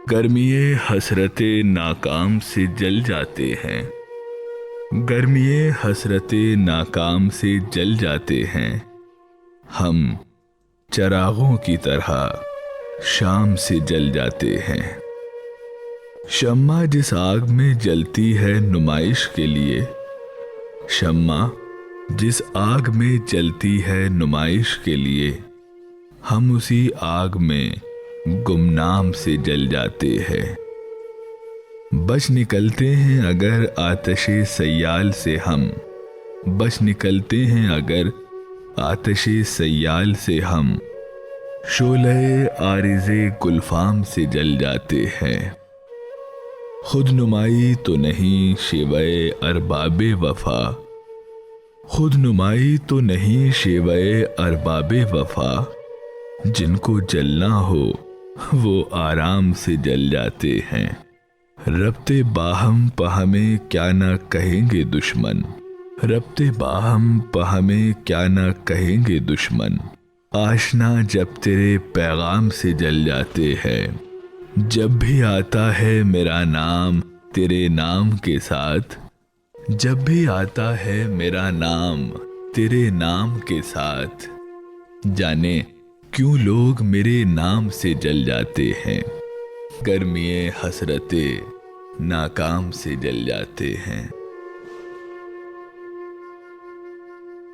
गर्मिये हसरते नाकाम से जल जाते हैं। गर्मिये हसरते नाकाम से जल जाते हैं। हम चरागों की तरह शाम से जल जाते हैं। शम्मा जिस आग में जलती है नुमाइश के लिए, शम्मा जिस आग में जलती है नुमाइश के लिए, हम उसी आग में गुमनाम से जल जाते हैं। बच निकलते हैं अगर आतिशे सयाल से हम, बच निकलते हैं अगर आतिशे सयाल से हम, शोले आरिज़े गुलफाम से जल जाते हैं। खुद नुमाई तो नहीं शेवए अरबाबे वफा, खुद नुमाई तो नहीं शेवए अरबाबे वफा, जिनको जलना हो वो आराम से जल जाते हैं। रब्ते बाहम पहमें क्या ना कहेंगे दुश्मन, रब्ते बाहम पहमें क्या ना कहेंगे दुश्मन, आशना जब तेरे पैगाम से जल जाते हैं। जब भी आता है मेरा नाम तेरे नाम के साथ, जब भी आता है मेरा नाम तेरे नाम के साथ, जाने क्यों लोग मेरे नाम से जल जाते हैं। गर्मिये हसरते नाकाम से जल जाते हैं।